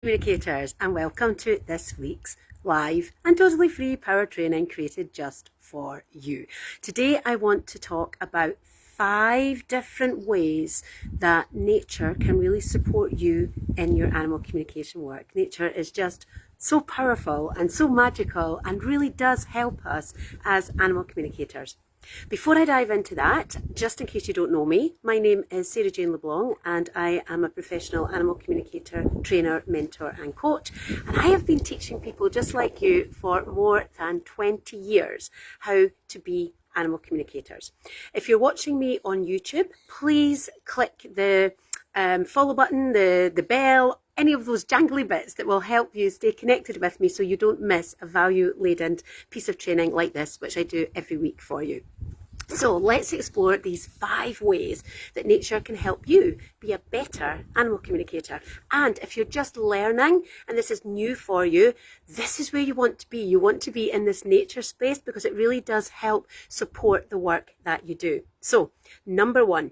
Communicators, and welcome to this week's live and totally free power training created just for you. Today I want to talk about 5 different ways that nature can really support you in your animal communication work. Nature is just so powerful and so magical and really does help us as animal communicators. Before I dive into that, just in case you don't know me, my name is Sarah Jane LeBlanc and I am a professional animal communicator, trainer, mentor and coach, and I have been teaching people just like you for more than 20 years how to be animal communicators. If you're watching me on YouTube, please click the follow button, the bell, any of those jangly bits that will help you stay connected with me so you don't miss a value-laden piece of training like this, which I do every week for you. So let's explore these 5 ways that nature can help you be a better animal communicator. And if you're just learning and this is new for you, this is where you want to be. You want to be in this nature space because it really does help support the work that you do. So, number 1,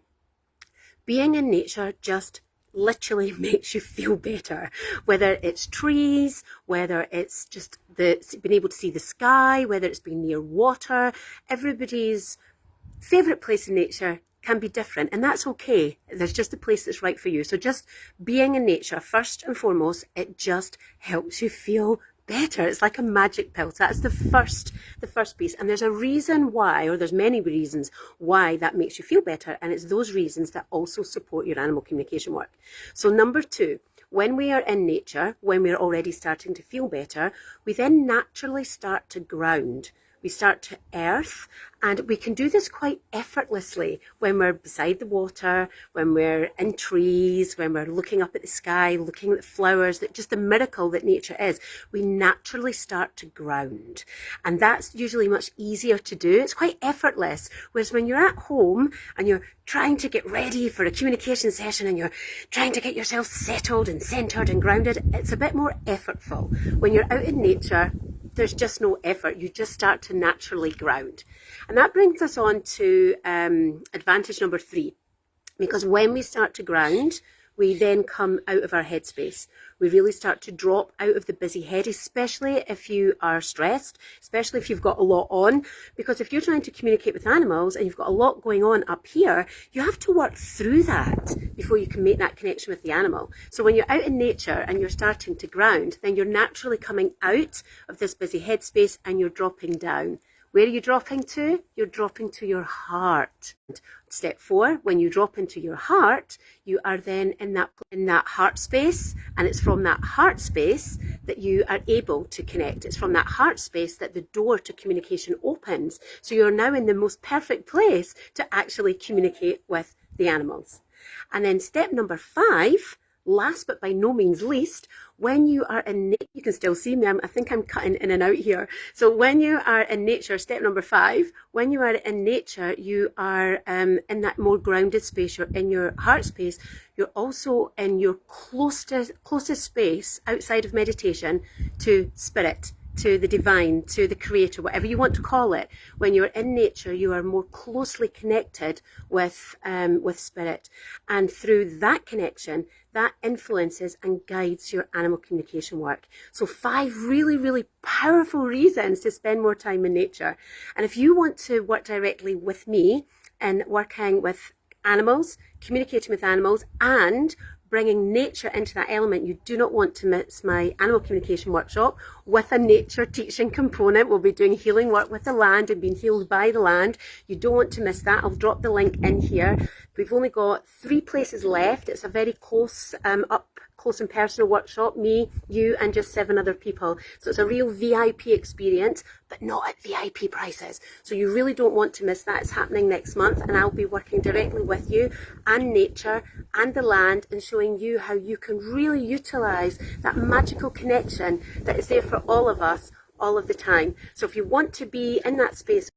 being in nature just literally makes you feel better, whether it's trees, whether it's just being able to see the sky, whether it's being near water. Everybody's favourite place in nature can be different, and that's okay. There's just a place that's right for you. So just being in nature, first and foremost, it just helps you feel better. It's like a magic pill. So that's the first piece. And there's a reason why, or there's many reasons why that makes you feel better. And it's those reasons that also support your animal communication work. So number 2, when we are in nature, when we're already starting to feel better, we then naturally start to ground. We start to earth, and we can do this quite effortlessly when we're beside the water, when we're in trees, when we're looking up at the sky, looking at the flowers, that just the miracle that nature is. We naturally start to ground, and that's usually much easier to do. It's quite effortless, whereas when you're at home and you're trying to get ready for a communication session and you're trying to get yourself settled and centered and grounded, it's a bit more effortful. When you're out in nature, there's just no effort. You just start to naturally ground. And that brings us on to advantage number 3. Because when we start to ground, we then come out of our headspace. We really start to drop out of the busy head, especially if you are stressed, especially if you've got a lot on. Because if you're trying to communicate with animals and you've got a lot going on up here, you have to work through that before you can make that connection with the animal. So when you're out in nature and you're starting to ground, then you're naturally coming out of this busy headspace and you're dropping down. Where are you dropping to? You're dropping to your heart. Step 4, when you drop into your heart, you are then in that heart space, and it's from that heart space that you are able to connect. It's from that heart space that the door to communication opens. So you're now in the most perfect place to actually communicate with the animals. And then step number 5, last but by no means least, when you are in nature, you can still see me, I think I'm cutting in and out here. So when you are in nature, step number 5, when you are in nature, you are in that more grounded space, you're in your heart space, you're also in your closest space outside of meditation to spirit, to the divine, to the creator, whatever you want to call it. When you're in nature, you are more closely connected with spirit. And through that connection, that influences and guides your animal communication work. So 5 really, really powerful reasons to spend more time in nature. And if you want to work directly with me in working with animals, communicating with animals, and bringing nature into that element, you do not want to miss my animal communication workshop with a nature teaching component. We'll be doing healing work with the land and being healed by the land. You don't want to miss that. I'll drop the link in here. We've only got 3 places left. It's a very close close and personal workshop, me, you and just 7 other people. So it's a real VIP experience, but not at VIP prices. So you really don't want to miss that. It's happening next month, and I'll be working directly with you and nature and the land and showing you how you can really utilize that magical connection that is there for all of us all of the time. So if you want to be in that space